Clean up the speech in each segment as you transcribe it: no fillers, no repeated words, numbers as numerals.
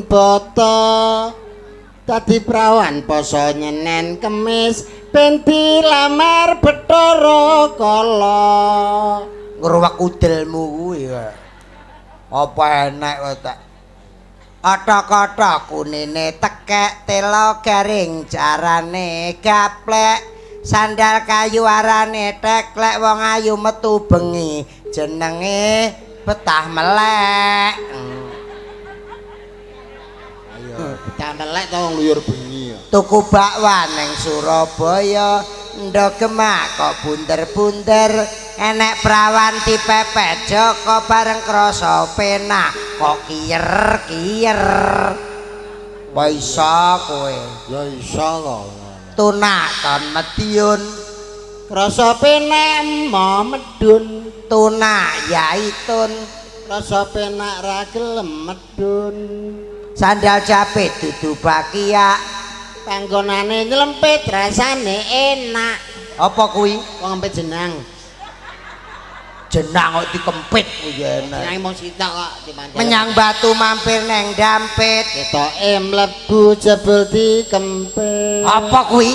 boto dadi prawan poso nyenen kemis ben dilamar Bathara Kala ngruwek udelmu kuwi apa enek kok tak kata-kata kunine tekek telo garing carane gaplek sandal kayu arane teklek wong ayu metu bengi jenenge betah melek betah melek to wong luyur bengi tuku bakwan ning Surabaya ndogemak kok bunder-bunder enek prawan dipepet Joko bareng krasa penak kok kiyer-kiyer bisa kowe ya iso kok tunak ton Madiun krasa penak mo medun tunak yaitun rasa penak ra gelem medun sandal jepit dudu bakiak panggonane nylempit rasane enak apa kuwi wong empit jenang jenang kok dikempit kuwi enak jenenge mung sitok kok dimantel menyang batu mampir neng dampit ketoke mlebu jebul dikempit apa kuwi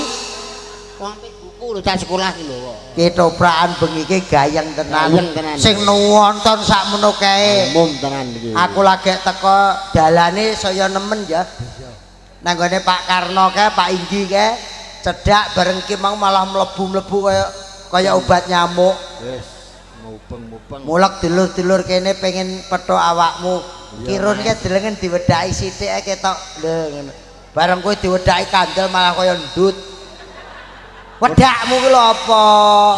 wong empit buku lho cah sekolah ki lho ketoprakan bengi iki gayeng tenan Gayeng tenan. sing nonton sakmono kae umum tenan iki aku lagi teko dalane saya nemen ya nang gone Pak Karno kae Pak Inggi kae cedak bareng ki mau malah mlebu-mlebu kaya obat nyamuk wis mubeng-mubeng mulek dulur-dulur kene pengen petok awakmu kirun kae delengen diwedhaki sithik ae ketok lho ngono bareng kowe diwedhaki kandel malah kaya ndut wedakmu ki lho apa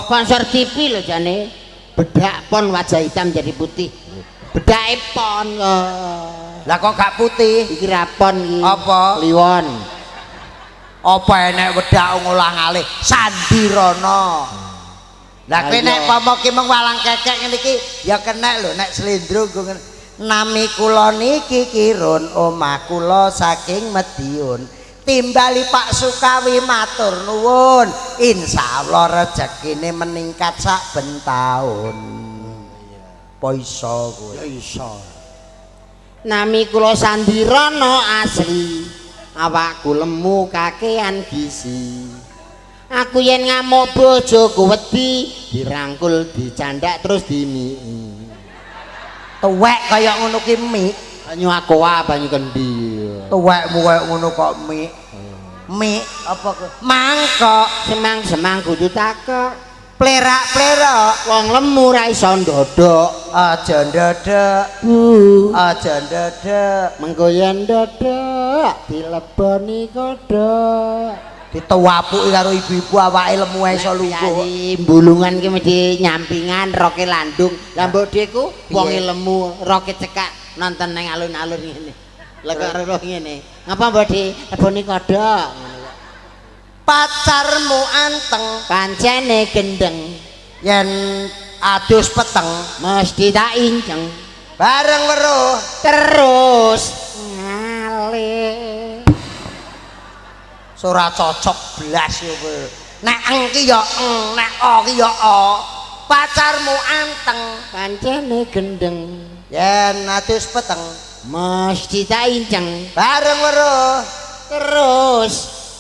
sponsor TV lho jane bedak pon wajah hitam jadi putih bedake pon lah kok gak putih iki rapon iki apa kliwon apa enek wedak ngolah-alih Sandirana lah kowe nek pomo ki mung walang kekek ngene iki ya kenek lho nek slendro nami kula niki Kirun omah kula saking Madiun timbali Pak Sukawi matur nuwun insyaallah rezekine meningkat saben taun apa iso kowe ya iso nami kula Sandirana asli awakku lemu kakean gizi aku yen ngamuk bojoku wedi dirangkul dicandak terus dimiki tuwek kaya ngono ki mik banyu aqua banyu kendi tuwekmu kaya ngono kok mik mik apa mangkok semang-semang kudu takok plerak-plerak wong lemu ra iso ndodok aja ndadek aja ndadek mengko yen ndodok dileboni kodhok dituwapuki karo ibu-ibu awake lemu ae iso lungguh bulungan ki mesti nyampingan roke landung lah mbok dheku wonge lemu roke cekak nonton ning alun-alun ngene lha kok roh ngene ngapa mbok dileboni kodhok pacarmu anteng pancene gendeng yen adus peteng mesti tak inceng bareng weruh terus ngalih ora cocok blas yo kowe nek eng ki ya eng nek o ki ya o pacarmu anteng pancene gendeng yen adus peteng mesti tak inceng bareng weruh terus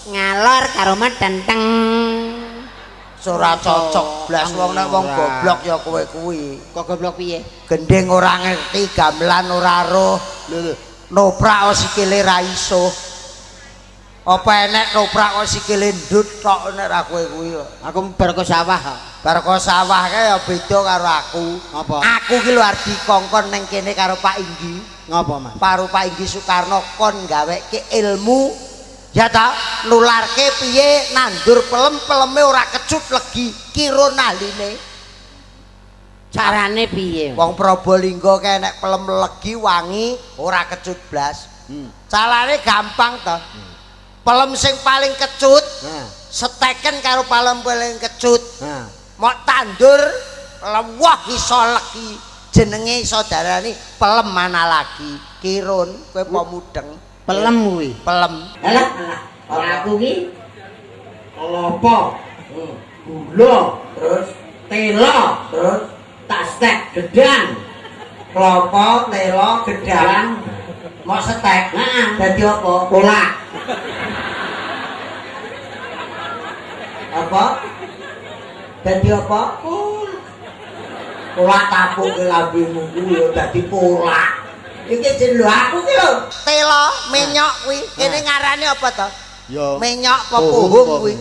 ngalor karo medenteng ora cocok blas wong nek wong goblok ya kowe kuwi kok goblok piye gendeng ora ngerti gamelan ora roh noprak sikile ra iso apa enek noprak kok sikile ndut tok nek ra kowe kuwi aku bar ke sawah bar ke sawah kae ya beda karo aku apa aku ki lho arep dikongkon ning kene karo Pak Inggi ngapa Mas karo Pak Inggi Soekarno kon gaweke ilmu ya ta nularke piye nandur pelem-peleme ora kecut legi Kirun aline carane piye wong Probolinggo kae nek pelem legi wangi ora kecut blas carane gampang to pelem sing paling kecut seteken karo pelem paling kecut mok tandur lewah iso legi jenenge iso darani pelem mana lagi Kirun kowe apa mudeng pelem kuwi pelem alah ora aku ki kelapa gula terus tela terus tak stek gedang kelapa tela gedang Mau setek. Heeh. Dadi apa? Kolak. Apa? Dadi apa? Kolak tapuk ke lambemu kuwi ya dadi kolak. Iki jeneng aku ki lho. Telo, menyok kuwi. Kene ngarane apa to? Yo. Menyok apa puhung kuwi?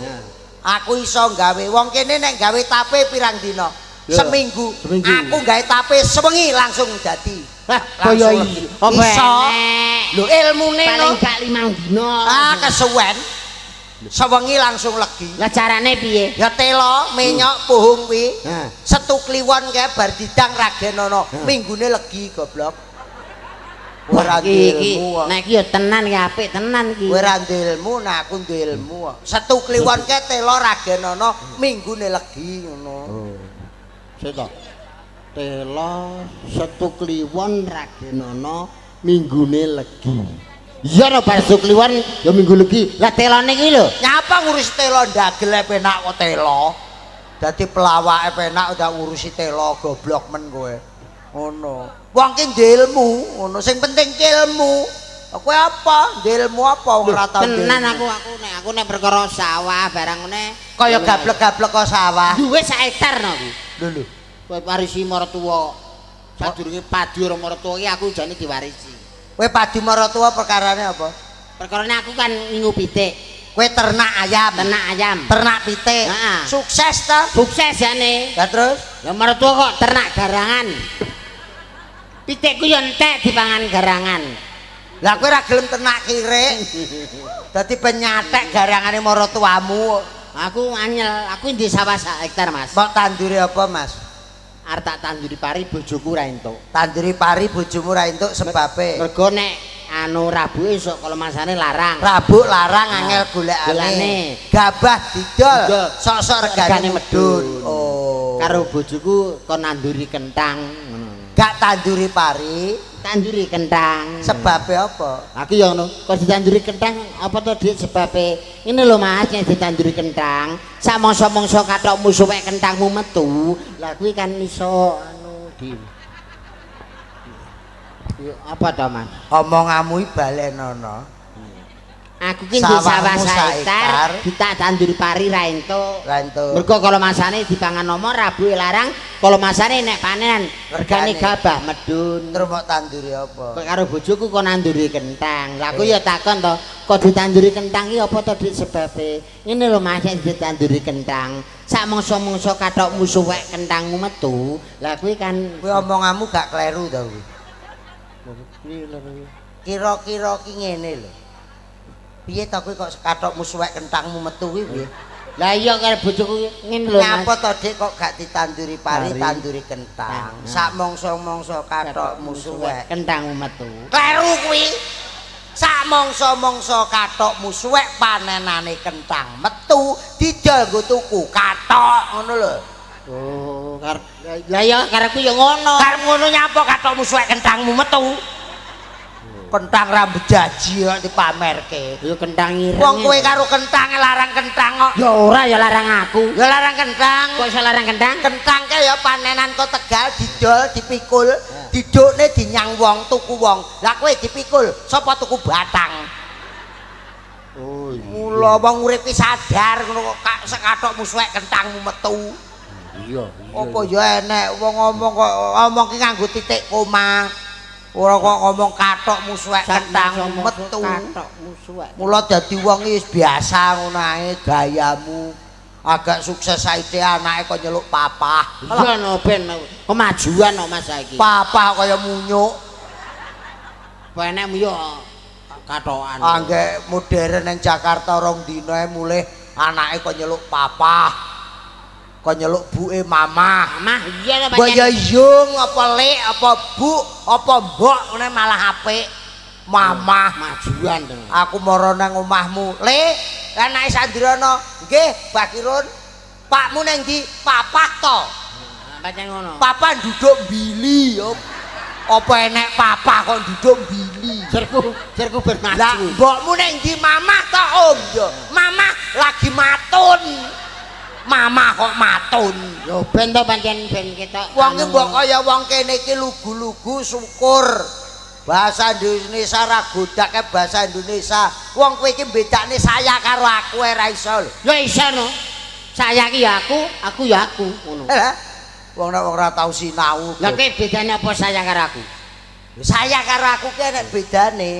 Aku iso gawe. Wong kene nek gawe tape pirang dina? Seminggu. Aku gawe tape sewengi langsung dadi. Kaya iki. Iso. Lho ilmune Paling no. gak 5 dina. Ah kesuwen. Sewengi langsung legi. Lah carane piye? Ya telo, menyok, puhung kuwi. Nah. Setu kliwon kae bar didang ragenono. Minggune legi goblok. Ora Iki ilmu. nek iki ya tenan ki apik tenan iki. Kowe ora ilmu, nah aku duwe ilmu. Setu kliwon kae telo ragenono, minggune legi ngono. Oh. Seto. Telo setu kliwon ragenono minggune legi. Iya no bar setu kliwon ya minggu legi. Lah telone iki lho. Nyapa ngurus telo ndagel penak kok telo. Dadi pelawake penak udah ngurusi telo goblok men kowe. Ngono. Wong ki ilmu, ngono sing penting ki ilmu. Kowe apa? Ilmu apa wong ora tau. Tenan aku nek perkara sawah barang ngene Kaya gablek-gablek kok sawah. duwe 1 hektar no aku. Lho lho. Kowe warisi maratuwa. Sadurunge padi karo maratuwa iki aku jane diwarisi. Kowe padi maratuwa perkarane apa? Perkarane aku kan ngingu pitik, Kowe ternak ayam. Ternak pitik. Heeh. Sukses ta? Sukses jane. Lah terus? Lah maratuwa kok ternak garangan. Pitikku yo entek dipangan garangan. Lah kowe ora gelem ternak kirik. Dadi penyatek garangane maratuwamu. Aku anyel, aku di sawah 1 hektar, Mas. Mbok tanduri apa, Mas? Arep tak tanduri pari bojoku ra entuk. Tanduri pari bojomu ra entuk sebabe. Mergo nek anu Rabu esuk kalau masane larang. Rabuk larang angel golekane. Golekane. Gabah didol, Didol. sok-sok regane medun. Oh. Karo bojoku kon nanduri kentang ngono. Gak tanduri pari, Tanduri kentang. sebabe apa? Aku ya ngono, kok ditanduri kentang apa to Dik sebabe ini lho Mas nek ditanduri kentang, sak mongso-mongso kathokmu suwek kentangmu metu, lah kuwi kan iso anu di Yo, apa to Mas? Omonganmu balenono. Aku ki di sawah Sawahmu 1 hektar, sak ditak tanduri pari ra entuk. Ra entuk. Mergo kalau masane dipangan nomor Rabu larang, kalau masane nek panenan regane Regane. gabah medun. Terus mau tanduri apa? Kok karo bojoku kok nanduri kentang. Lah aku ya takon to, kok ditanduri kentang iki apa to Dik sebabe? Ngene lho Mas nek ditanduri kentang. Sak mongso-mongso kathokmu suwek kentangmu metu. Lah kuwi kan Kuwi omonganmu gak kleru to kuwi. Kira-kira ki ngene lho. Piye to kowe kok kathokmu suwek kentangmu metu kuwi piye? lah iya karo bojoku ngene lho Mas. Nyapa to Dik kok gak ditanduri pari, Pari. tanduri kentang. Sak mongso-mongso kathokmu suwek. Kentangmu metu. Kleru kuwi. Sak mongso-mongso kathokmu suwek panenane kentang metu didol nggo tuku kathok ngono lho. Oh, lah ya karepku ya ngono. Karep ngono nyapa kathokmu suwek kentangmu metu. Kentang rambut jaji kok dipamerke. Ya kentang ireng. Wong kowe karo kentang larang kentang kok. ya ora ya larang aku. Ya larang kentang. Kok iso larang kentang? Kentang ke ya panenan kok Tegal didol dipikul, didukne dinyang wong tuku wong. Lah kowe dipikul, sapa tuku batang? Oh Mula wong urip ki sadar ngono kok sekathokmu suwek kentangmu metu. iya. Apa ya enek wong ngomong kok ngomong ki nganggo titik koma. Ora kok ngomong kathokmu suwek kentangmu metu. Kathokmu suwek. Mula dadi wong iki wis biasa ngono ae gayamu. Agak sukses saiki anake kok nyeluk papa. Iya no ben kemajuan kok Mas saiki. Papa kaya munyuk. Penekmu yo kathokan. Angge modern ning Jakarta rong dina ae mulih anake kok nyeluk papa. Kok nyeluk buke mama. Mah iya lho Mbok ya yung apa lek apa bu apa mbok ngene malah apik. Mama majuan to. aku mara nang omahmu. Le, anake Sandrana. Nggih, Mbak Kirun. Pakmu nang ndi? Papa to. Pancen ngono. Papa duduk mbili. Apa enek papa kok duduk mbili? Jerku ben maju. Lah, mbokmu nang ndi? Mama to, Om? Yo, Mama lagi matun. Mama kok matun. Yo ben to pancen ben ketok. Wong ki mbok kaya wong kene iki lugu-lugu syukur. Bahasa Indonesia ra godake bahasa Indonesia. Wong kowe iki bedane saya karo aku ora iso lho. Ya iso no. Saya ki ya aku ya aku ngono. Wong nek ora tau sinau. Lah kowe bedane apa saya karo aku? Saya karo aku ki nek bedane.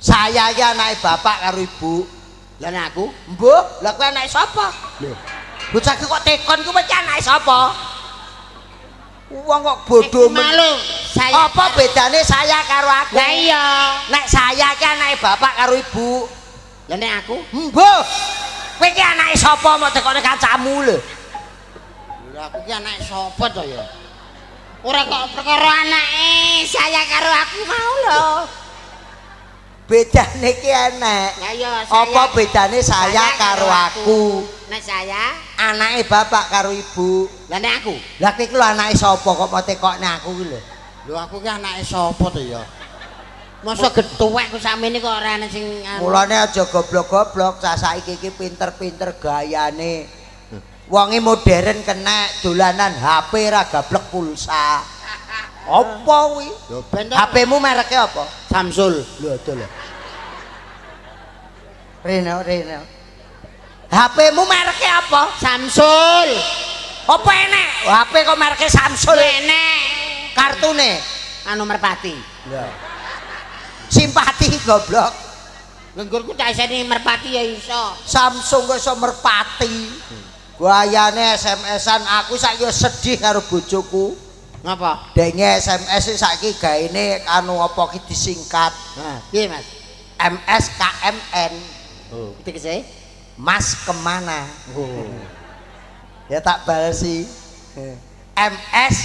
Saya iki anake bapak karo ibu. Lah nek aku? Mbah, lah kowe anake sapa? Lho. Bocah kok tekon ku pancen anake sapa? Wong kok bodoh malu. Saya apa bedane saya karo aku? Lah iya. Nek saya ki anake bapak karo ibu. Lah nek aku? Mbah. Kowe ki anake sapa mau tekone kancamu lho. Lah aku ki anake sapa to ya? Ora kok perkara anake saya karo aku mau lho. Bedane ki enek. Lah iya apa bedane saya karo aku? Nek saya anake bapak karo ibu. Lah nek aku? Lah kowe ki lho anake sapa kok mau tekokne aku ki lho. Lho aku ki anake sapa to ya? Masa getuwek ku sakmene kok ora ana sing Mulane aja goblok-goblok, saiki iki pinter-pinter gayane. Wonge modern kenek dolanan HP ra gablek pulsa. Apa kuwi? Lho ben HP-mu mereke apa? Samsul. Lho adol. Reno. HP-mu mereke apa? Samsul. Apa enek? HP kok mereke Samsung? Enek. Kartune Anu Merpati. Lah. Simpati goblok. Nggurku tak iseni Merpati ya iso. Samsung kok iso merpati. Gayane SMS-an aku saiki sedih karo bojoku. Ngapa? Denge SMS saiki gaene anu apa ki disingkat. Nah, piye Mas? MSKMN. Oh, tegese? Mas kemana? Oh. Ya tak balesi. MS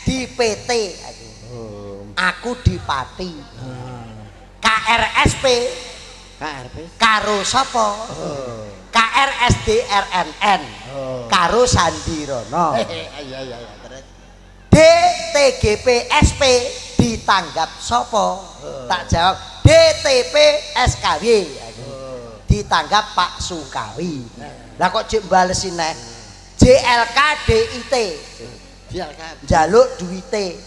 di PT aku. Oh. Aku di Pati. KRSP KRP. karo sapa? Oh. KRSDRNN karo Sandirono. Iya terus. DTGPSP ditanggap sapa? Tak jawab DTP SKW. Ditanggap Pak Sukawi. Lah kok jek balesi nek JLK DIT. JLK Jaluk duwite.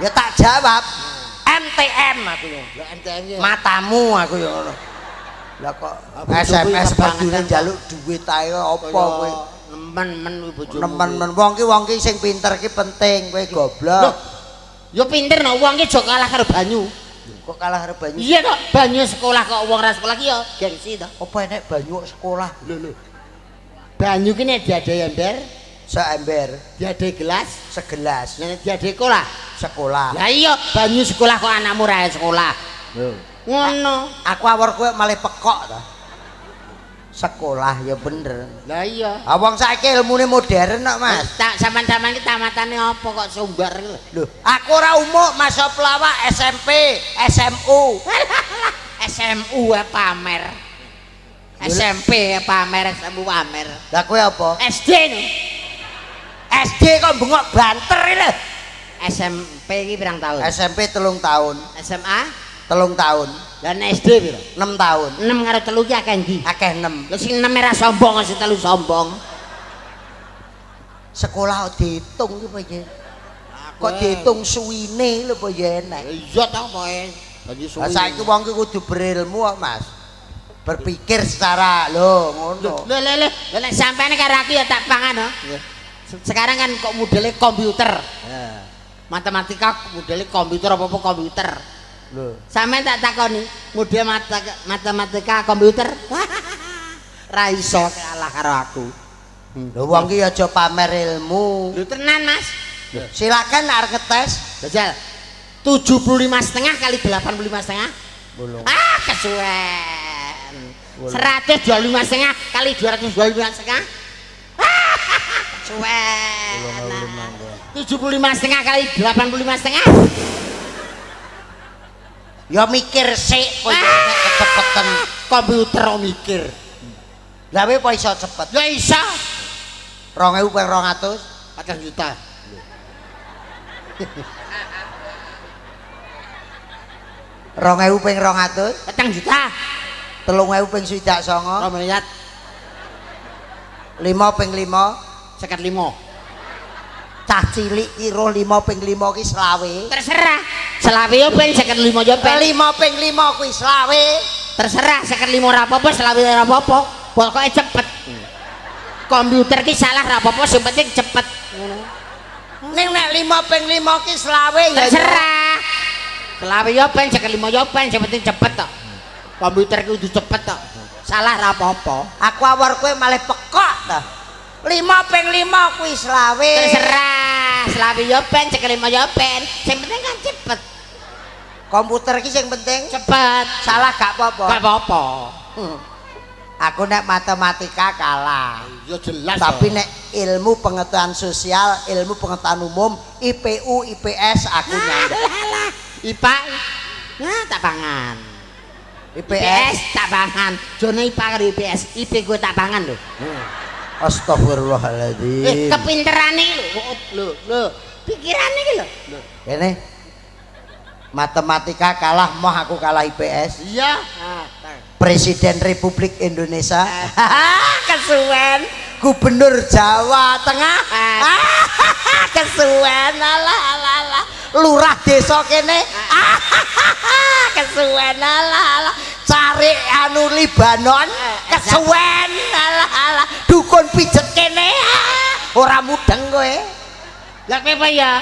Ya tak jawab MTM aku ya. Lah MTM ya. Matamu aku ya ngono. Lah kok SMS badune njaluk duit ae apa kowe? Nemen bojomu. Nemen wong ki sing pinter ki penting, kowe goblok. Yo pinter no wong ki aja kalah karo banyu. Kok kalah karo banyu? Iya tok, banyu sekolah kok wong ra sekolah ki yo gengsi to. Apa enek banyu sekolah? Lho. Banyu ki nek diadai ember, Seember, diadai gelas, segelas. nek diadai kolah. Sekolah. Lah iya, banyu sekolah kok anakmu ra sekolah. Lho. Ngono. Aku awor kowe malah pekok ta. Sekolah ya bener. Lah iya. Ah wong saiki ilmune modern kok, Mas. Tak sampean-sampean ki tamatane apa kok sumbar lho. Lho, aku ora umuk masa pelawak SMP, SMU. SMU pamer. SMP pamer, SMU pamer. Lah kowe apa? SD no. SD kok bengok banter lho. SMP iki pirang tahun? SMP 3 tahun. SMA 3 tahun. dan SD piro? 6 tahun. 6 karo 3 ki akeh ndi? Akeh 6. Lha sing 6 ora sombong, sing 3 sombong. Sekolah kok diitung ki apa ya? Kok diitung suwine lho apa ya enek. Iya ta pokoke. Dadi Lah saiki wong ki kudu berilmu kok, Mas. Berpikir secara lho ngono. Lho nek sampean karo aku ya tak pangan no. Sekarang kan kok modelnya komputer. Matematika modelnya komputer apa-apa komputer. Lho. Sampeyan tak takoni, model matematika komputer. Ra iso kalah karo aku. Lho wong ki aja pamer ilmu. Lho tenan, Mas. Silakan arep ngetes. Jajal. 75,5 kali 85,5. Bolong. Ah, kesuwen. 125,5 kali 225,5. Ah, kesuwen. 75,5 kali 85,5. Ya mikir sik kowe nek kecepetan Komputer mikir. Lah kowe iso cepet. Ya iso. 2000 ping 200 4 juta. Rong ping 200 4 juta. 3000 ping 29 Kau melihat 5 ping 5 sekat 5. Cah cilik ki roh 5 ping 5 ki selawe. Terserah. Selawe yo ben 55 yo ben. 5 ping 5 kuwi selawe. Terserah 55 ora apa-apa, selawe ora apa-apa. Pokoke cepet. Komputer ki salah ora apa-apa, sing penting cepet. Ngono. Ning nek 5 ping 5 ki selawe ya. Terserah. Selawe yo ben 55 yo ben, sing penting cepet tok. Komputer ki kudu cepet tok. Salah ora apa-apa. Aku awar kowe malah pekok ta. 5 ping 5 kuwi selawe. Terserah. Selawe yo ben, 55 yo ben, sing penting kan cepet. Komputer ki sing penting Cepet. salah gak apa-apa. Gak apa-apa. Aku nek matematika kalah. Ya jelas. Tapi nek ilmu pengetahuan sosial, ilmu pengetahuan umum, IPU, IPS aku nyanda. IPA. Nah, tak pangan. IPS tak pangan. Jono IPA karo IPS, IP gue tak pangan lho. Astagfirullahaladzim. Kepinterane lho. Pikirane iki lho. Kene matematika kalah, moh aku kalah IPS. Iya. Presiden Republik Indonesia. Kesuwen. Gubernur Jawa Tengah. Kesuwen. Alah. Lurah desa kene. Kesuwen. Alah. Cari anu Libanon. Kesuwen. Alah. Dukun pijet kene. Ora mudeng kowe. Lah kowe ya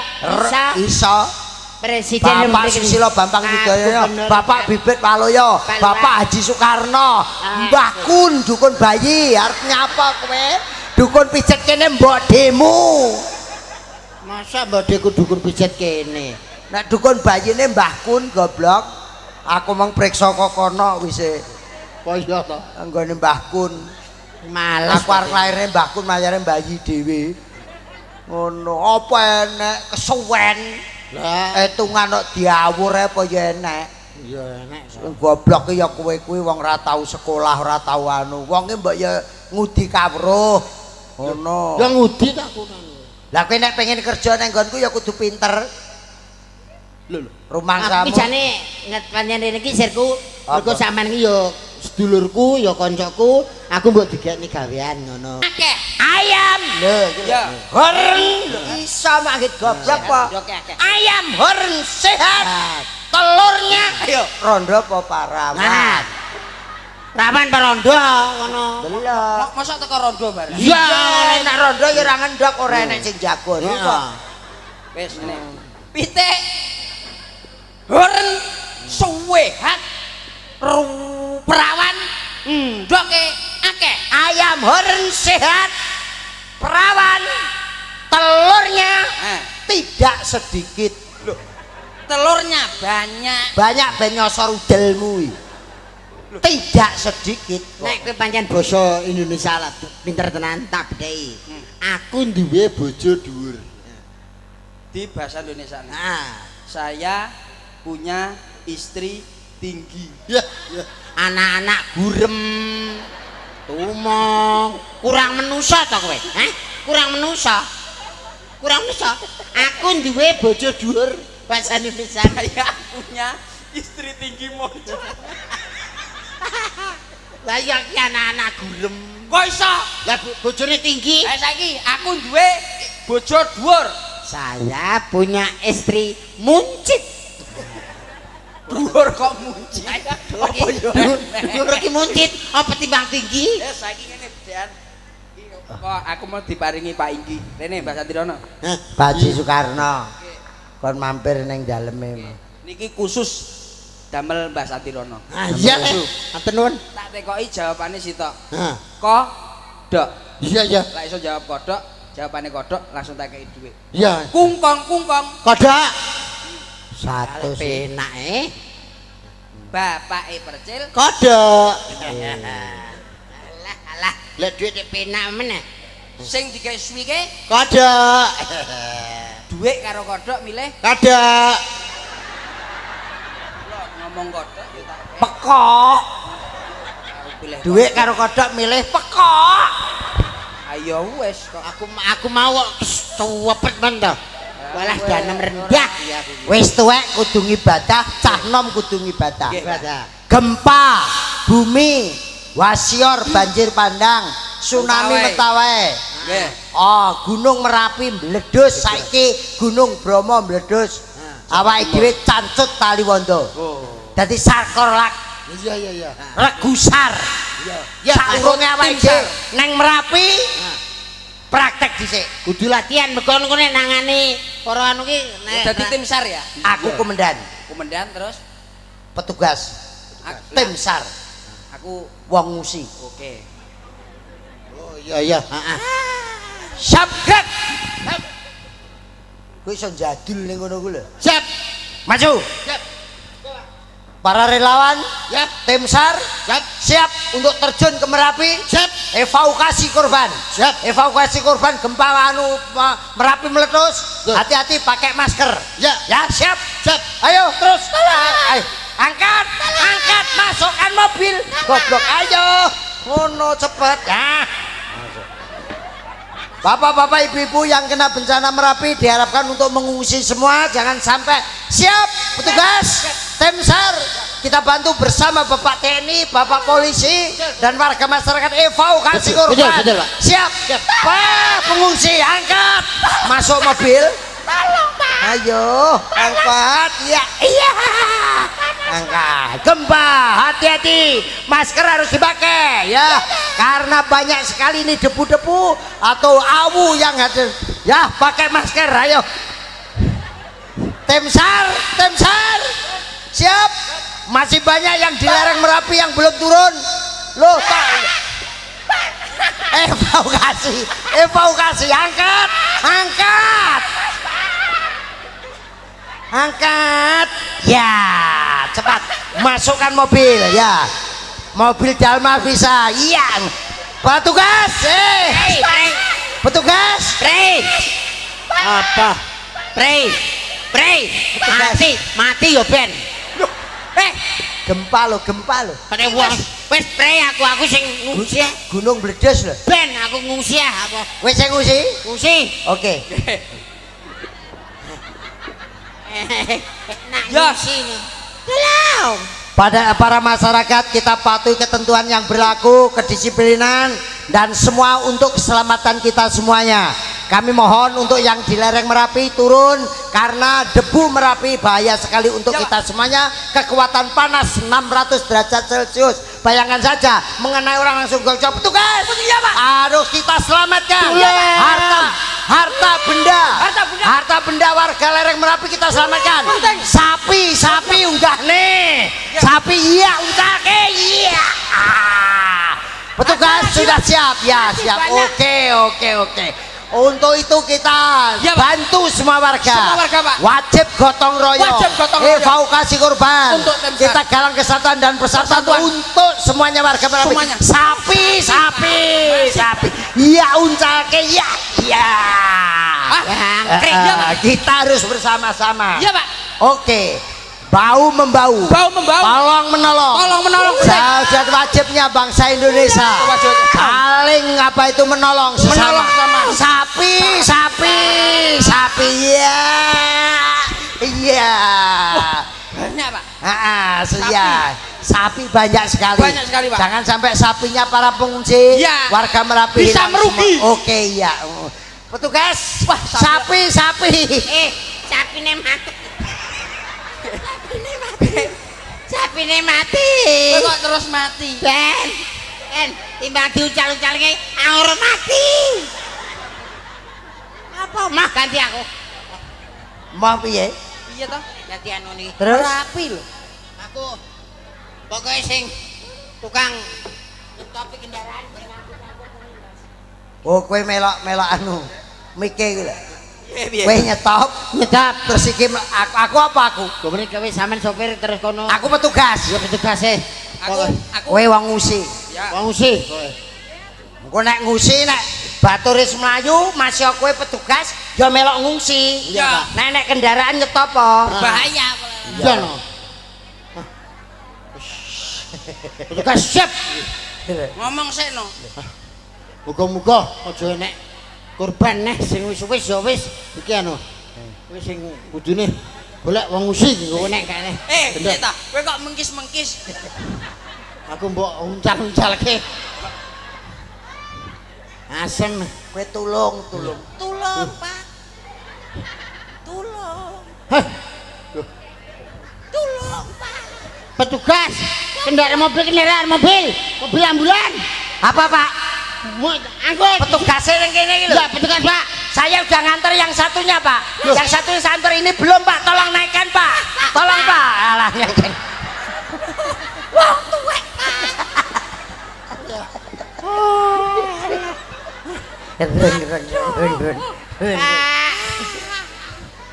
Iso. Presiden Bapak Susilo Bambang Yudhoyono, Bapak Bibit Waluyo, Bapak Haji Soekarno, Mbah Kun dukun bayi. Artinya apa kowe? Dukun pijet kene mbok demo. Masa mbok deku dukun pijet kene. Nek dukun bayine Mbah Kun goblok. Aku mung priksa kok kono wis e. Kaya to. Anggone Mbah Kun. Males. Aku arep lairne Mbah Kun mayare bayi dhewe. Ngono, apa enek kesuwen? Lah etungan kok diawur apa ya enek. Ya enek. Goblok ya kowe kuwi wong ora tau sekolah, ora tau anu. Wong ki mbok ya ngudi kawruh. Ngono. Ya ngudi tak kono. Lah kowe nek pengen kerja nang nggonku ya kudu pinter. Lho. Rumangsamu. Aku jane pancen rene iki sirku, mergo sampean iki ya sedulurku, ya kancaku, aku mbok digekne gawean ngono. Akeh ayam. Lho, ya. Horeng iso manggit goblok apa? Ayam horeng sehat. Telurnya ayo rondo apa parawan? Rawan perondo ngono. Delok. Masa teko rondo bareng. Iya, nek rondo ya ora ngendhok ora enek sing jago. Wis ngene. Pitik horeng suwehat perawan ndoke akeh. Ayam horeng sehat. Perawan telurnya tidak sedikit. Loh, telurnya banyak. Banyak ben nyosor udelmu. Tidak sedikit. Nek kowe pancen basa Indonesia lah pinter tenan tak bedheki. Aku duwe bojo dhuwur. Di bahasa Indonesia. Nah, Saya punya istri tinggi. ya, anak-anak gurem. Tumong, kurang menusa to kowe? Hah? Kurang menusa. Aku duwe bojo dhuwur bahasa Indonesia. Saya punya istri tinggi monco. Lah ya ki anak-anak gurem. Kok iso? Lah bojone tinggi. Saiki aku duwe bojo dhuwur. Saya punya istri muncit. Dhuwur kok muncit. Apa yo? Dhuwur ki muncit, apa timbang tinggi? Saiki ngene bedan. Kok aku mau diparingi Pak Inggi. Rene Mbak Santirono. Pak Haji Soekarno. Kon mampir ning daleme. Niki khusus damel Mbak Santirono. Ah iya, atur nuwun. Tak tekoki jawabane sitok. Heeh. Kodok. Iya. Lah iso jawab kodok, jawabane kodok langsung tak kei dhuwit. Iya. Kungkong. Kodok. 100. Penake. Bapake percil. Kodok. Alah, lek dhuwit penak meneh. Sing digawe suwike Kodok. dhuwit karo kodok milih. Kodok. Kula ngomong kodok ya tak Pekok. pilih. Duit karo kodok milih pekok. Ayo wes kok. Aku mau suwepet men to. Walah danem rendah. Wis tuwek kudu ngibadah, cah nom kudu ngibadah. Ibadah. Gempa, bumi, wasior, banjir pandang, tsunami Mentawai. Mentawai. Nggih. Oh, Gunung Merapi meledos saiki Gunung Bromo meledos. Awake dhewe cancut Taliwondo. Oh. Dadi sarkolak Iya. regusar. Ya, Saurunge awake dhewe neng Merapi praktek dhisik. Kudu latihan mergo ngono nek nangani para anu ki Dadi tim SAR ya? Aku komandan, Komandan terus petugas tim SAR, aku wong ngusi. oke. Oh iya. Heeh. Siap gerak. Kowe iso jadul ning ngono ku lho. Siap. Maju. Siap. Para relawan, Ya. tim SAR, siap untuk terjun ke Merapi. Siap. Evakuasi korban. Siap. Evakuasi korban gempa Merapi meletus. Tuh. Hati-hati pakai masker. Ya. Ya, siap. Siap. Ayo terus. Ayo. Angkat, angkat, masukkan mobil. Goblok, ayo. Ngono cepet. Ya. Bapak-bapak, ibu-ibu yang kena bencana Merapi diharapkan untuk mengungsi semua, jangan sampai. Siap, petugas, tim SAR, kita bantu bersama Bapak TNI, Bapak Polisi, dan warga masyarakat evakuasi korban. Betul, Pak. Siap, Pak, pengungsi, angkat, masuk mobil. Ayo, angkat, iya. Angkat, gempa, hati-hati, masker harus dipakai ya, karena banyak sekali ini debu-debu atau awu yang ada. Ya, pakai masker, ayo. Tim SAR, siap. Masih banyak yang di lereng Merapi yang belum turun. Loh, evakuasi, angkat. Angkat, ya, cepat masukkan mobil, ya, mobil Dalma bisa, iya, petugas, petugas, Apa? Mati yo Ben. gempa lo, Pada wong wis aku sing ngungsi. gunung meledos lo, Ben aku ngungsi apa? wes saya ngungsi, Ngungsi. oke, Nak Ya. ngungsi nih. Halo. pada para masyarakat kita patuhi ketentuan yang berlaku, kedisiplinan dan semua untuk keselamatan kita semuanya. Kami mohon untuk yang di lereng Merapi turun karena debu Merapi bahaya sekali untuk kita semuanya. Kekuatan panas 600 derajat Celcius. Bayangkan saja mengenai orang langsung gocok. Petugas harus kita selamatkan. Harta benda warga lereng Merapi kita selamatkan. Sapi unggah nih. Sapi iya unggah iya. Petugas sudah siap ya, siap. Oke. Untuk itu kita Ya, Pak. bantu semua warga. Semua warga, Pak. Wajib gotong royong. Evakuasi korban. Untuk tim SAR. Kita galang kesatuan dan persatuan untuk semuanya warga Merapi. Semuanya. Sapi. Iya uncake iya. Angkrek ya, Pak. Kita harus bersama-sama. Iya, Pak. Oke. Bau membau. Tolong menolong. Sahabat wajibnya bangsa Indonesia. Saling apa itu menolong sesama. Sapi. Iya. Banyak, Pak. Sapi banyak sekali. Banyak sekali, Pak. Jangan sampai sapinya para pengungsi, Iya. warga Merapi Bisa hilang merugi. semua. Oke, iya. Petugas, Wah, sapi. Sapine mati. Sapine mati. Kok terus mati? Ben, timbang diucal-ucal kayak aur mati. Apa mah ganti aku? Mau piye? Iya toh? Ganti anu nih. Terus? Rapi lho. Aku pokoknya sing tukang ngetop kendaraan sing Oh, kowe melok anu. Mike kuwi lho. Piye? Kowe nyetop, terus iki aku apa aku? Kemudian kowe sampean sopir terus kono. Aku petugas. ya petugas e. Aku Kowe wong ngusi. ya. Wong sih kowe. Engko nek ngusi nek baturis mlayu masih kowe petugas ya melok ngungsi. Iya. Nek kendaraan nyetop apa? Bahaya. Iya no. Petugas siap. Ngomong sik no. Muga-muga aja enek korban neh sing wis ya wis iki anu. Wis sing kudune golek wong usi nggo nek kene. Piye ta? Kowe kok mengkis-mengkis? Aku mbok uncal-uncalke. Asem. Kowe tulung. Tulung, Pak. Tulung. Heh, Tulung, Pak. petugas, kendaraan mobil ambulan. Apa, Pak? Angkut. Petugasnya yang kene iki lho. Ya, petugas, Pak. Saya udah nganter yang satunya, Pak. Yang satunya santer ini belum, Pak. Tolong naikkan, Pak. Tolong, Pak. Alah, naikkan. Wong tuwek,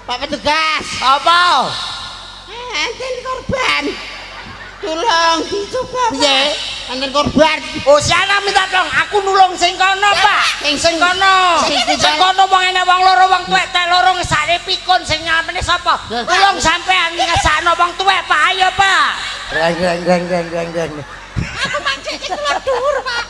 Pak petugas. Apa? Enten korban. Tolong dicoba. Piye? Enten korban. Oh, siapa minta dong? Aku nulung sing kono, Pak. Sing kono. Sing kono wong enek wong loro wong tuwek teh loro ngesake pikun sing nyamene sapa? Tulung sampean ngesakno wong tuwek, Pak. Ayo, Pak. Reng. aku mancing keluar dhuwur, Pak.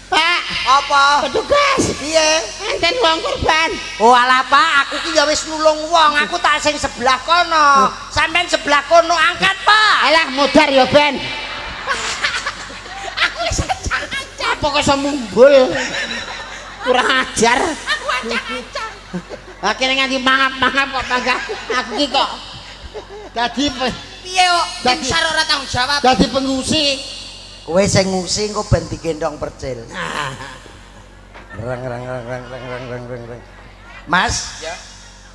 Pak, Apa? petugas. Piye? Enten wong korban. Oh alah Pak, aku ki ya wis nulung wong, aku tak sing sebelah kono. Sampeyan sebelah kono angkat, Pak. Alah modar ya Ben. Aku wis ancang-ancang. Apa kok iso mumbul? Kurang ajar. Aku ancang-ancang. Lah kene nganti mangap-mangap kok bangga. Aku ki kok dadi Piye kok tim SAR ora tanggung jawab? dadi pengungsi. Kowe sing ngusing kok ben digendong percil. Nah, Reng. Mas, Ya.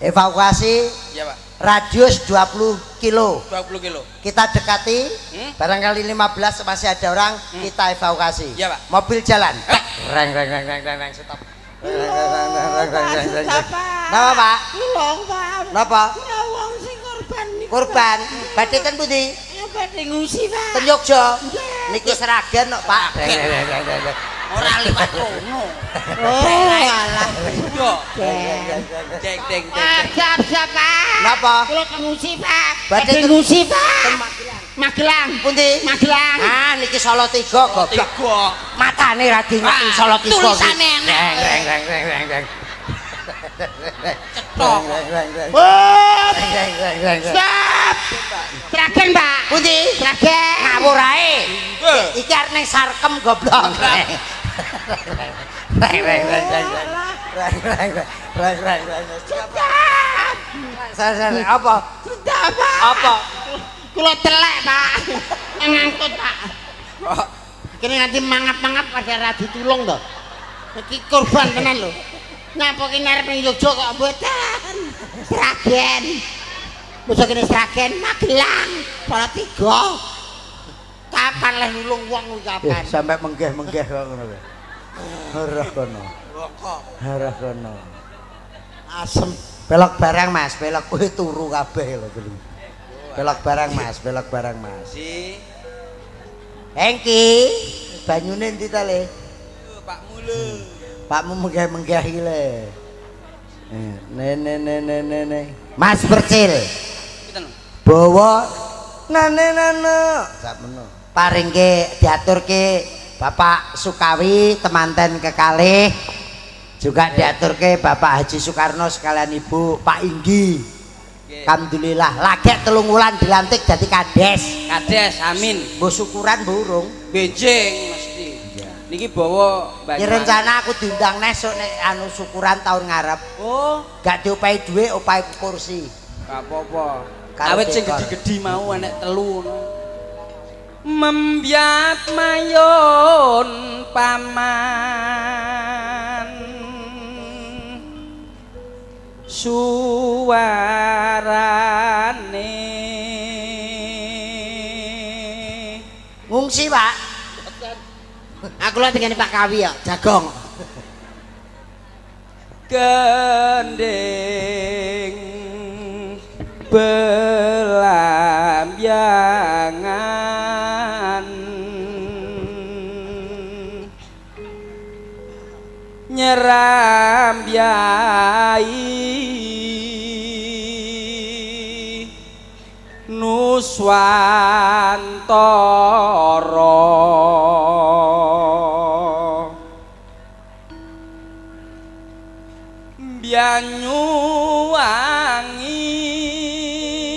evakuasi Ya, Pak. radius 20 kilo. 20 kilo. Kita dekati, barangkali 15 masih ada orang, kita evakuasi. Ya, Pak. Mobil jalan. Reng, stop. Napa, Pak? tolong Pak. Napa? Ya wong sing korban niku. Korban. Badhe ten pundi? Ya badhe ngungsi, Pak. Ten Yogya. Niki Seragen kok, Pak. Ora liwat kono. Oh, alah. Yo. Deng. Deng. Siap, Pak. Napa? Kula pengungsi, Pak. Badhe Badhe ngungsi, Pak. Ten Magelang. Magelang. Pundi? Magelang. Ah, niki Solo 3 goblok. Tiga. Matane ra dingerti Solo 3. Tulisane enak. Reng. Cetok. Bot. Stop. Seragen, Pak. Pundi? Seragen. Ngawur ae. Iki arep ning Sarkem goblok. Reng. Saya apa? Sudah, Pak. Apa? Kula telek, Pak. Ngangkut, Pak. Kok Kene nanti mangap-mangap pada ra ditulung to. Iki korban tenan lho. Napa ki arep ning Yogya kok mboten. Sragen. Mosok kene Sragen Magelang. Solo 3. Kapan leh nulung wong kuwi kapan? Sampai menggeh-menggeh kok ngono kuwi. Harah kono. rokok. Harah kono. Asem. Belok barang Mas, belok kowe turu kabeh lho kuwi. Belok barang Mas. Si Hengki, banyune endi ta Le? Pak Mule. Pakmu menggeh-menggeh iki Le. Ne. Mas Percil. Pinten? Bawa nane. Sakmono. Paringke diaturke Bapak Sukawi temanten kekalih. Juga diaturke Bapak Haji Soekarno sekalian Ibu Pak Inggi. Alhamdulillah lagi 3 wulan dilantik jadi kades. Kades, amin. Mbok syukuran burung. Benjing mesti. Niki bawa Ya rencana aku diundang nesuk nek anu syukuran tahun ngarep. Oh, Gak diopahi dhuwit, opahi kursi. gak apa-apa. Karo Awet sing dekor. gede-gede mau enek 3 ngono. Membiat mayon paman suarane Ngungsi, Pak. Aku lagi dengan Pak Kawi ya, jagong. gending belambiangan nyerambiai Nuswantara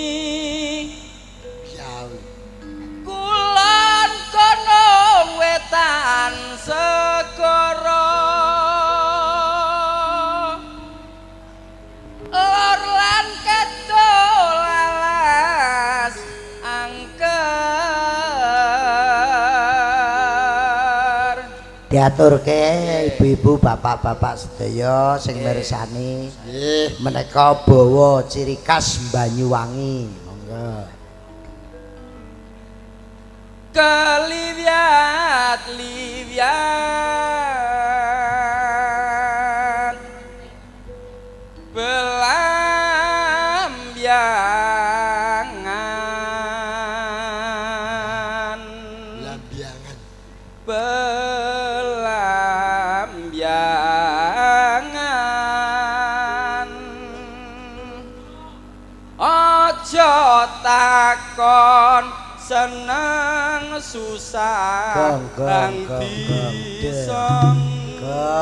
Banyuwangi diaturke ibu-ibu bapak-bapak sedaya sing mirsani nggih menika bawa ciri khas Banyuwangi monggo keliwat-liwat belambiangan belambiangan aja takon seneng susah kang disangka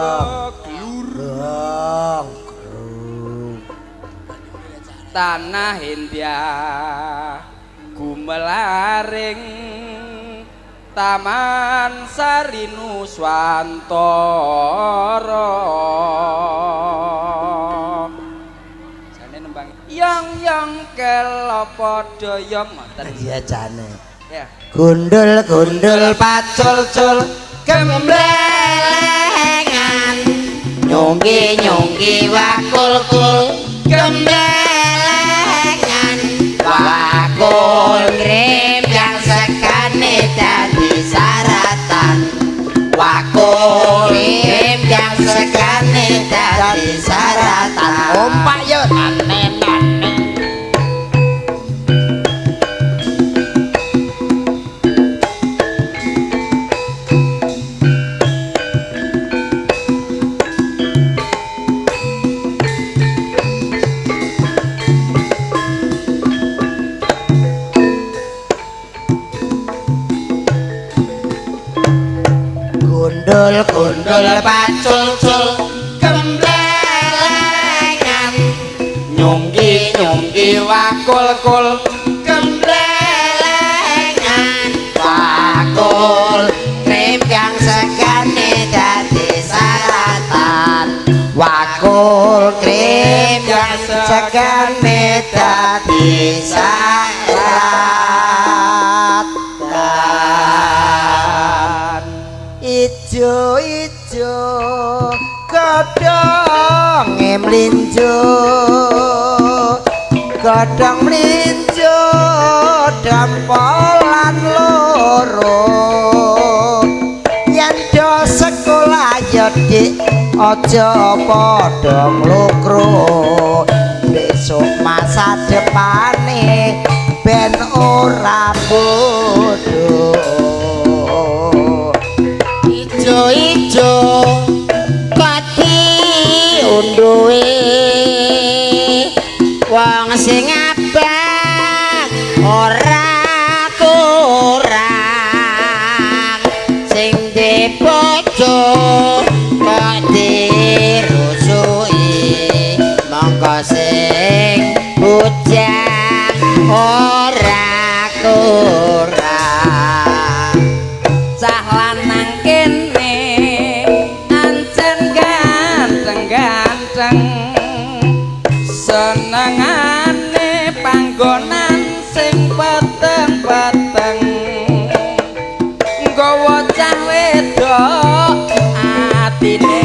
glurung tanah India gumelaring Taman Sari Nuswantara jane nembang yang kelo padha yang ngoten iya jane ya gundul pacul-cul Gemblengan nyungki wakul-kul gemblengan wakul krim yang sekane dadi saratan wakul krim yang sekane dadi saratan ompak yo gundul pacul-cul gemblengan nyungki wakul-kul gemblengan wakul krim yang segane dadi saratan wakul krim yang segane dadi saratan ijo-ijo godhong mlinjo dampolan loro yen do sekolah ya dik aja padha nglokro besok masa depane ben ora bodoh ijo-ijo pati unduwe wong sing abang ora kurang sing dibojo kok dirusui mongko sing bujang ora kurang cah lanang kene ancen ganteng-ganteng senengane panggonan sing peteng-peteng nggawa cah wedok atine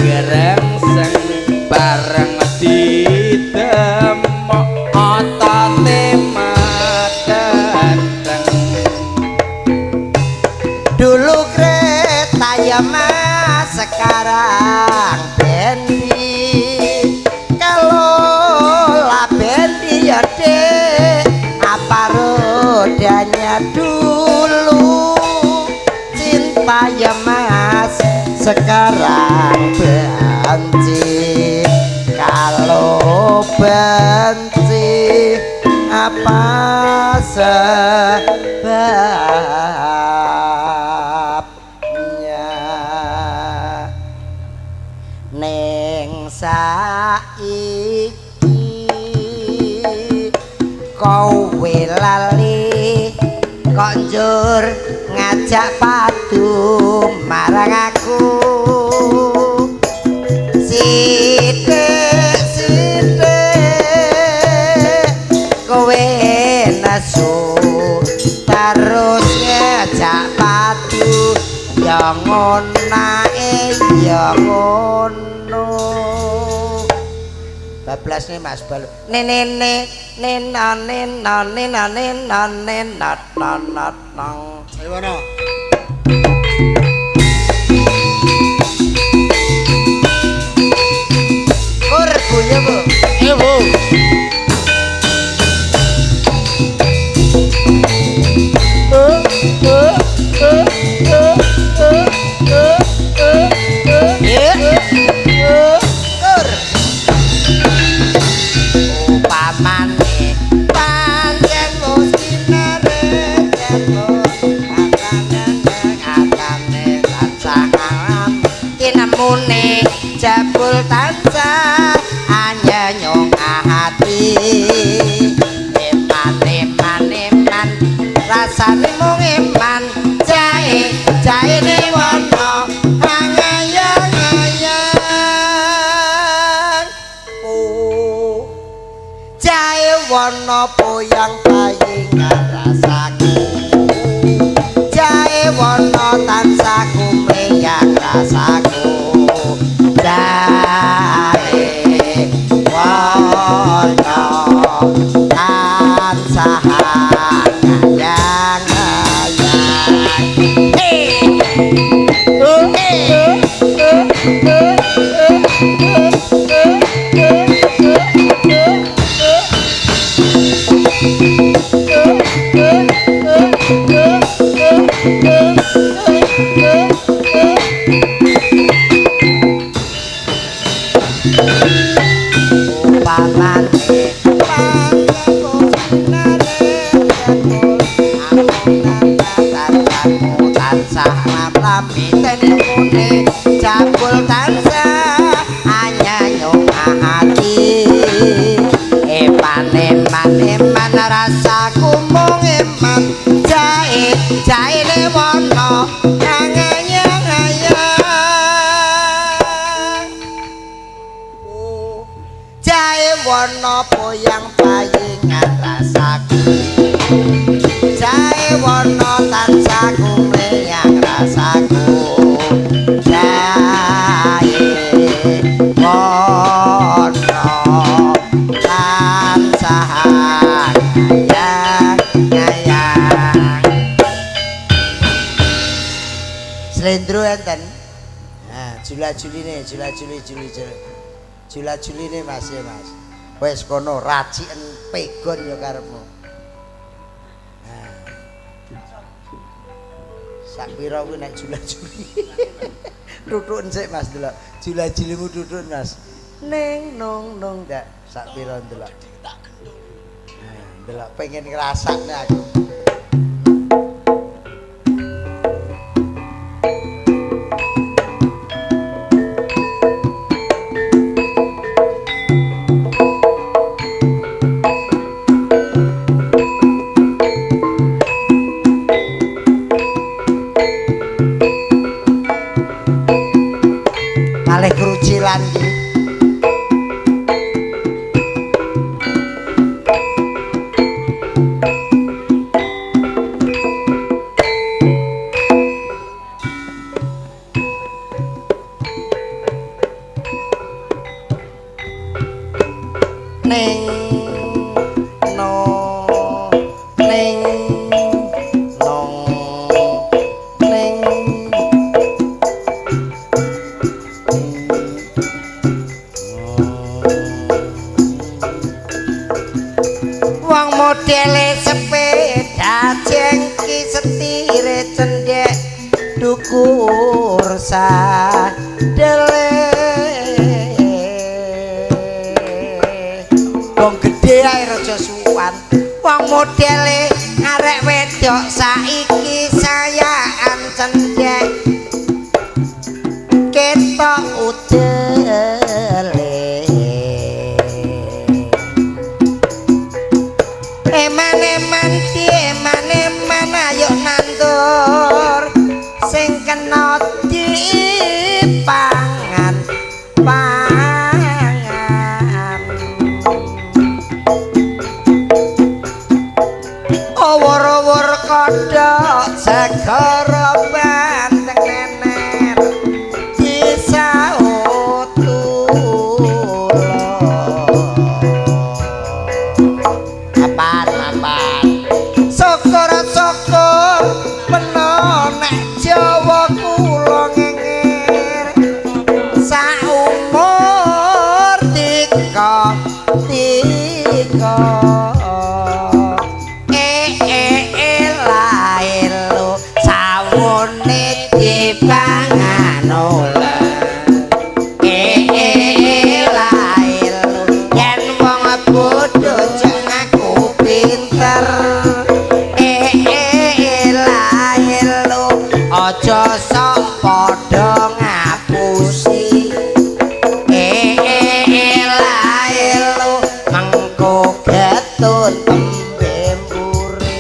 grengseng bareng didemok otote medenteng dulu kereta ya mas sekarang bendi kalau lah bendi ya dek apa rodanya dulu cinta ya mas sekarang benci kalau benci apa sebabnya ning saiki kowe lali kok njur ngajak padu marang aku sithik kowe nesu terus ngajak padu ya ngono jelas nih Mas Balu. Nene nena nena nena nena nena nana nang. Ayo mana? Kur bunyi Bu. Ayo Bu. Kur. Upamane pancen muskinare jatuh atane tansah alam kinamune jabul tansah anyanyong hati eman rasane mung eman jae ne wono angayang-ayang jae wono poyang payingan rasaku jae wono tansah kumeyang rasaku jae wono tansah jabul tansah anyanyong hati eman rasaku mung eman jae ne wono angayang-ayang jae wono poyang payingan rasaku jae wono tansah kumeyang rasaku jae wono tansah anyang-ayang Slendro enten nah jula-juline jula-juline Mas ya Mas wis kono raciken pegon ya karepmu sak pira kuwi nek jula-juli tutukun sik Mas delok jula-julimu tutukun Mas ning nong ndak sak pira delok delok pengen ngrasakne aku malih kerucilan iki ning no ning nong ning wong modele sepeda jengki setire cendhek dukur sadele wong gedhe ae raja suwan wong modele arek wedok saiki sayaan cendhek ketok udele eman-eman eman-eman ayo nandur sing kena dipangan awur-awur kodhok segara banteng nener disaut tulung Elaelo sawone dipangan oleh elaelo yen wong bodho jek ngaku pinter elaelo aja sok padha ngapusi elaelo mengko getun tembe mburi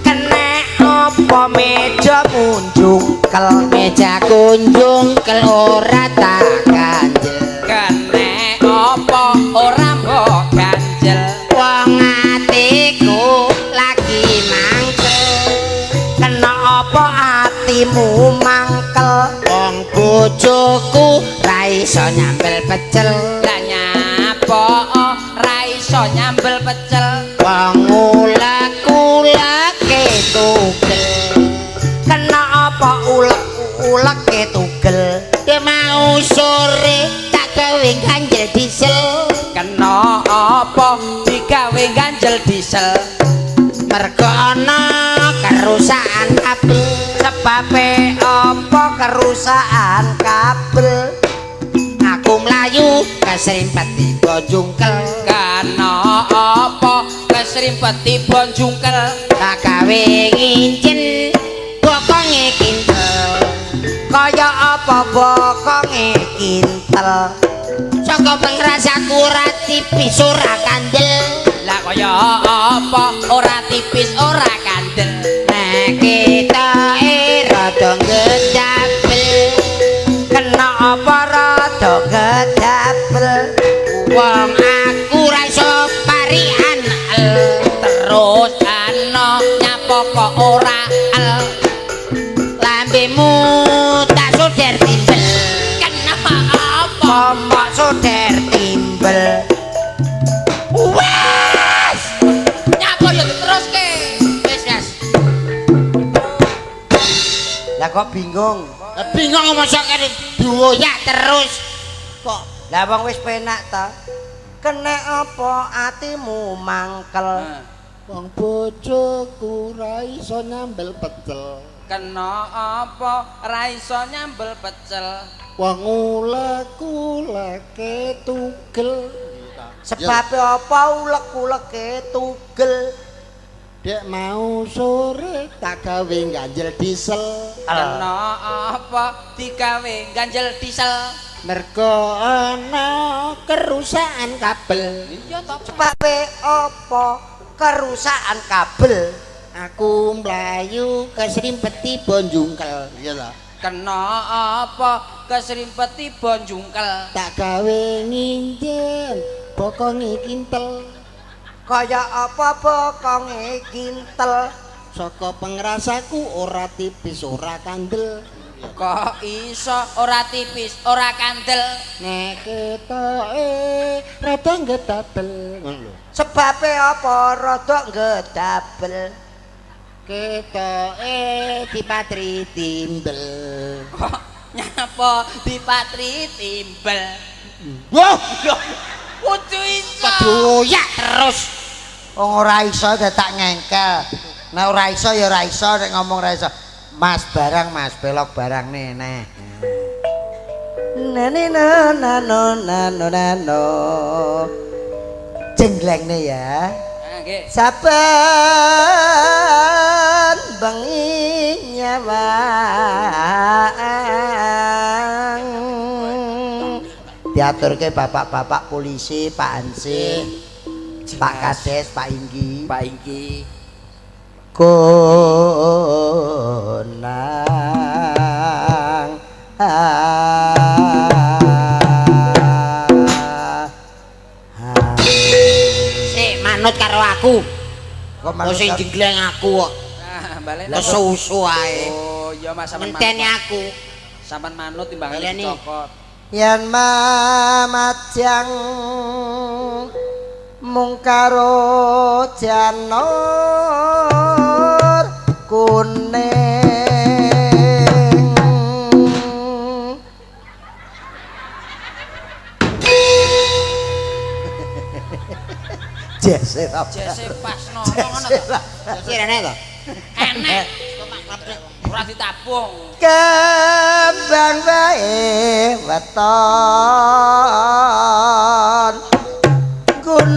kenek apa meja kunjungkel meja kunjungkel ora tak ganjel Kene apa ora mbok ganjel wong atiku lagi mangkel kena apa atimu mangkel wong bojoku ra iso nyambel pecel lah nyapa ora iso nyambel pecel wong ulek-uleke tugel kena apa ulek-uleke tugel dia mau sore tak gawe ganjel diesel kena apa digawe ganjel diesel mergo ana kerusakan kabel sebabe apa kerusakan kabel aku mlayu keserimpet tiba jungkel kena apa keserimpet tiba jungkel tak gawe ngincin bokonge kintel kaya apa bokonge kintel saka pengrasaku ora tipis ora kandel lah kaya apa ora tipis ora kandel nek kita rada ngedabel kena apa rada gedabel wong aku ra iso parian terus ana nyapa kok ora el lambemu tak suder timbel kenapa apa pomok soder timbel wes nyapa yo diteruske wes lah kok bingung bingung masa kene duoyak terus kok lah wong wis penak ta kenek apa atimu mangkel wong bojoku ra iso nyambel pecel kena apa ora iso nyambel pecel wong ulek-uleke tugel sebab apa ulek-uleke tugel dek mau sore tak gawe ganjel diesel kena apa digawe ganjel diesel mergo ana kerusakan kabel iya to sebab apa kerusakan kabel aku mlayu keserimpeti bonjungkel iya ta kena apa keserimpeti bonjungkel tak gawe nginjen bokonge kintel kaya apa bokonge kintel saka pengrasaku ora tipis ora kandel kok iso ora tipis ora kandel nek ketoke rada ngedabel ngono lho sebab apa rada ngedabel ketoke dipatri timbel kok nyapa dipatri timbel wah kudu iso doyak terus wong ora iso tak ngengkel nek ora iso ya ora iso nek ngomong ora iso mas barang mas belok barang nih neh nani no nano nano nano jengleng nih ya nggih saben bengi nyawang diaturke bapak-bapak polisi Pak Ansih Pak Kades Pak Inggi Pak Inggi konang sik manut karo aku kok kok sing jengleng aku kok nah balen kesusu ae oh iya mas sampean ngenteni aku sampean manut timbangane Baleni. dicokot yen mamajang mung karo janur kuning jese apa? Jese pas nono ngono to. Jese rene to. Enek. Ora ditabung. Kembang wae weton gunung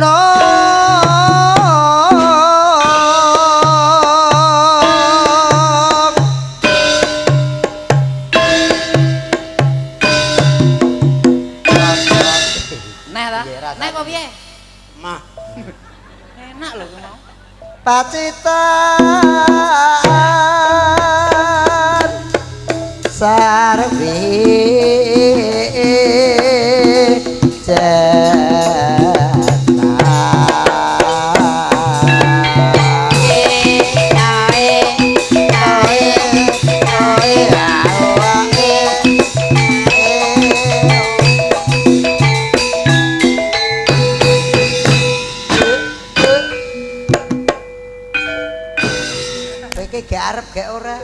Neh ta? Neh kok piye? Mah. Enak lho ku mau. pacitan sarwi iki gak arep gak ora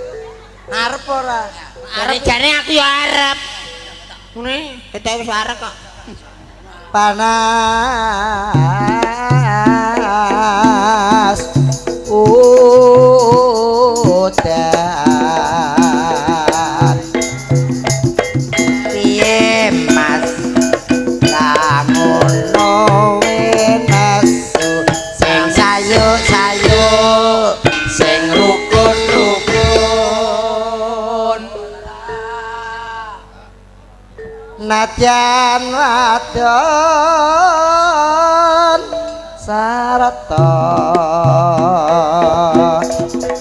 arep ora Jane aku ya arep. Ngene, kita wis arep kok. panas udan piye mas lamono wenesu sing sayuk-sayuk sing rukun-rukun nadyan wadon sarata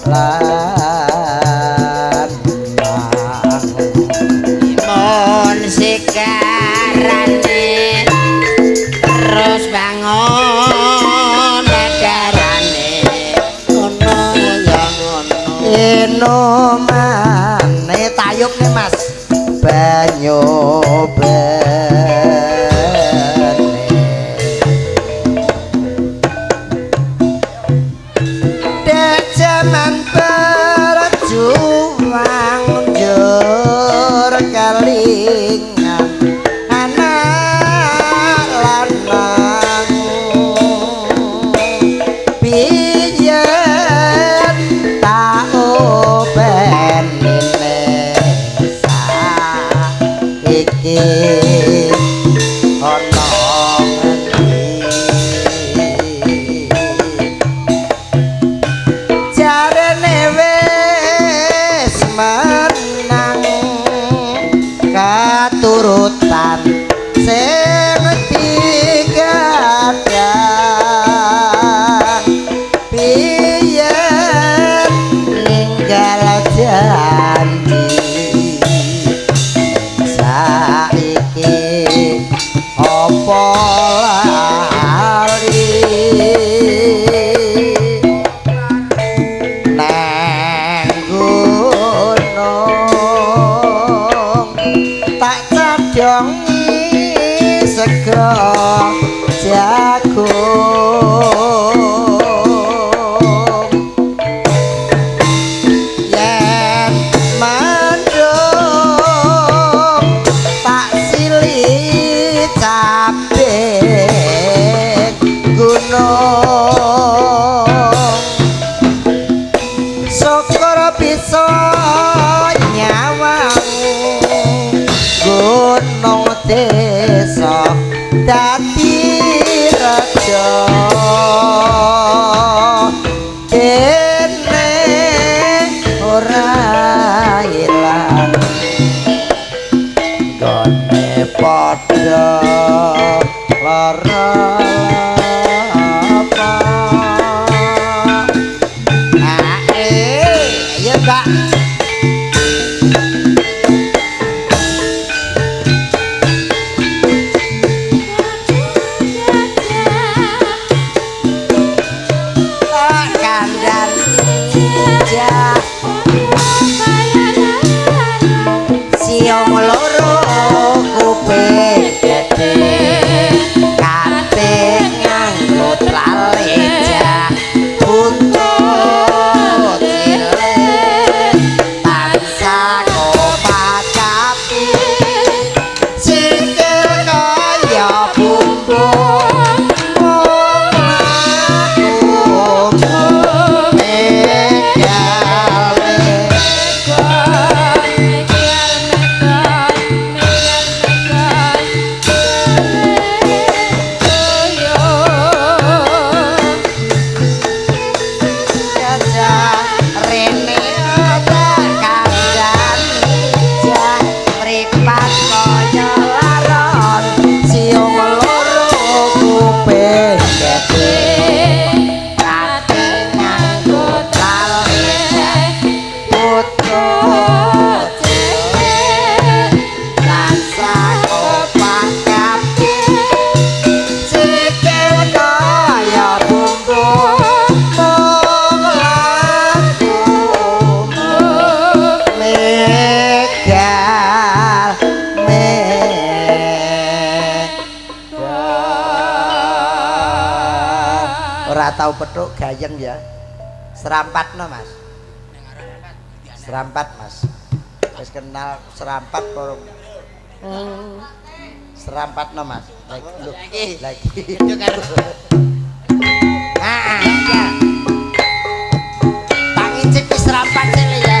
lan Mon sikarane terus bangun darane ngono ya ngono. enomane tayub nih mas banyu dek jaman berjuang jur kelingan anak lanang biyen tak openine saiki ana jarene wis menang katurutan sing digadang biyen ninggal janji saiki apa lali nang gunung tak cadongi sego jagung yen mendung tak silih cabe gunung syukur bisa nyawang gunung desa dadi raja dene ora ilang gone padha lara apa ya Kak kandan jah siung loro kuping gede kate nganggo laleja buntut cilik tansah kopacapi sikil kaya bumbung tahu petuk gayeng ya. Serampatno Mas. Serampat Mas. Wis kenal serampat porong. Serampatno Mas. Lagi. Itu karo Ya. Tak ngicipi serampat sini ya.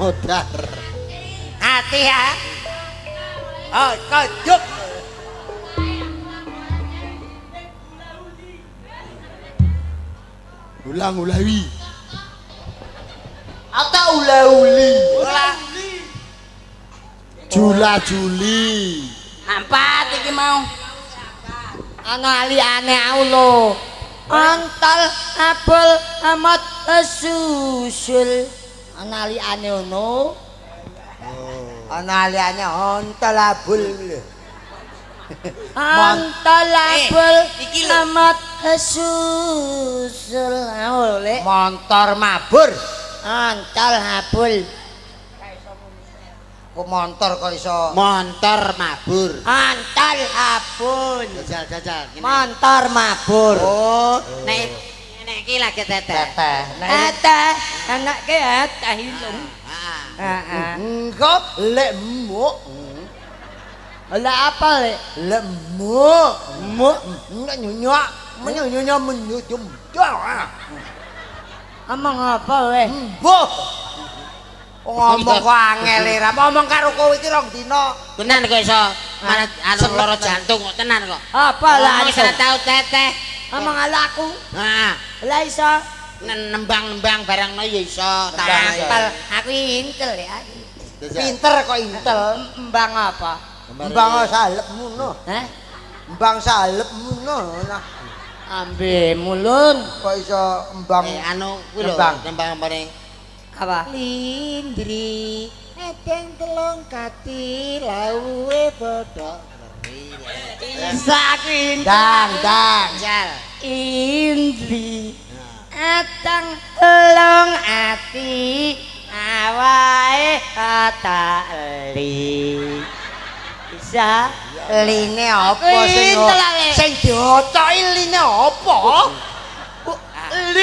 modar. Hati ya. Oh, kojuk. Ulang-ulawi. Atau ula-uli. Jula-juli. Apa iki mau? Ana aliyane aku lho. Antal abul amat susul. Ana aliyane ono. Ana aliyane antal abul. Antal abul amat susul. Oleh montor mabur. Antal abul. Kok montor kok iso? Montor mabur. Antal abul. Jajal. Montor mabur. Oh, nek iki lagi teteh. Teteh, anake teteh ilung. Heeh. Engko lek muk. Lek apa lek? Lek muk. Muk nyunyuk. Menyunyuk menyunyum. Amang apa we? Mbuh. Ngomong kok angel ra. Ngomong karo kowe iki rong dina. Tenan kok iso manut anu lara jantung kok tenan kok. Apa lah Ngomong ora tau teteh. Ngomong alaku. Nah, Lah iso nembang-nembang barangno ya iso Intel. Aku intel ya. Pinter kok intel. Mbang apa? Mbang salepmu no. Hah? Mbang salepmu no. Ambe mulun kok iso mbang anu kuwi lho nembang bareng. apa? Lindri edeng telung kati lauwe bodhok. Sakin dang Jal. Indri atang telung ati awae atali bisa line apa sing diocoki line apa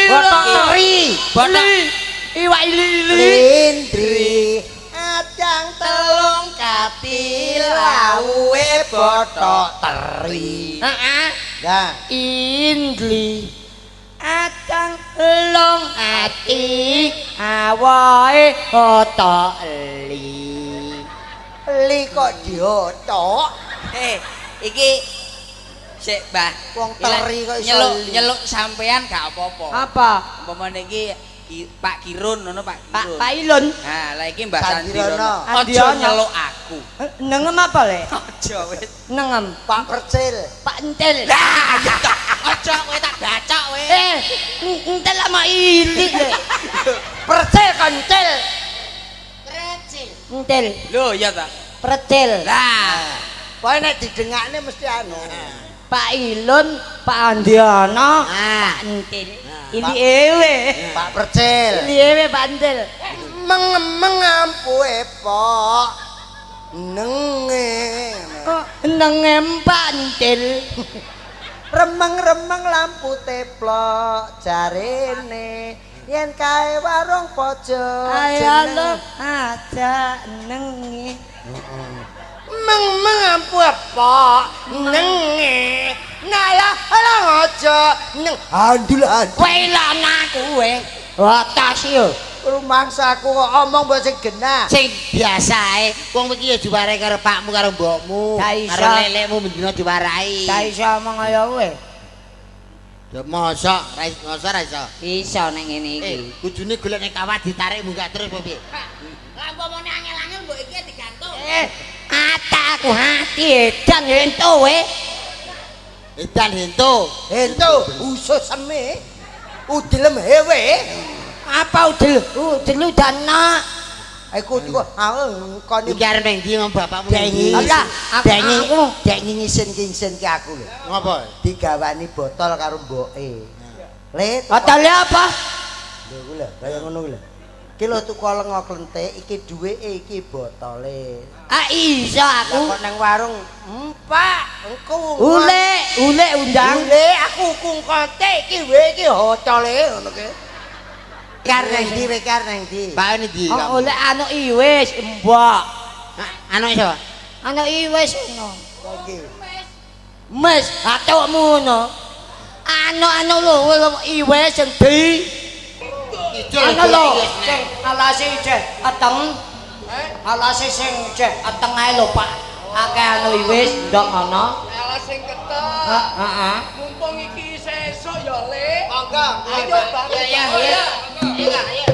Botori. Iwak lindri adang telung kati lauwe bothok teri heeh nah indri adang telung ati awae bothok li kok diothok Iki sik Mbah. wong teri kok iso Nyeluk sampean gak apa-apa. apa Umpamane iki Pak Kirun ngono Pak Kirun. Pak Ilun Nah, lah iki Mbah Sandirono. Sandirono. Aja nyeluk aku. nengem apa le Aja wis. nengem Pak Percil Pak Entil Lah, aja kowe tak bacok kowe. entel sama ilik le Percil kentil Krecil. entil Lho, ya ta. Percil Lah, pokoke nek didengakne mesti anu Pak Ilun Pak Andiono Pak Entil ini ewe Pak Percil ini ewe Pak Entil mengampu epok nenge nenge Pak Entil remeng-remeng lampu teplok jarene yen kae warung pojok ayo aja nengi mengampu apa nenge nala ala aja neng andul kowe lan aku watas yo rumangsaku kok omong mbok sing genah Sing biasae wong iki ya diwarai karo pakmu karo mbokmu. Karo lelekmu mendina diwarai. ta iso omong kaya kowe Ya mosok ra iso. iso ning ngene iki Kudune golek nek kawat ditarik munggah terus apa piye? lah umpamane angel-angel mbok iki digantung. ataku hati edan ento we Edan hento. ento usus seme udilem hewe apa udil udana aku kok kon Iki arep nang ndi ngomong bapakmu? dengi Lah, dengi ngisin-ngisin ki aku lho ngopo? digawani botol karo mboke Lit botolnya apa lho ku lho kaya ngono ku lho iki lho tuku lenga klenthik iki duweke iki botole iso aku kok nang warung Pak engko ule undang aku kung kote iki we iki botole ngono ki kareng ndi we kareng ndi Pak ini ndi? oleh anu iwis mbok Anu iso? anu iwis ngono mes atukmu ngono anu lho iwis sing di anu lho sing alase jeh ateng alase sing jeh ateng ae lho Pak akeh anu iwis ndok ngono Alah sing ketek. heeh Mumpung iki sesuk ya, Le. monggo Ayo, Bang. Ya. Ayo.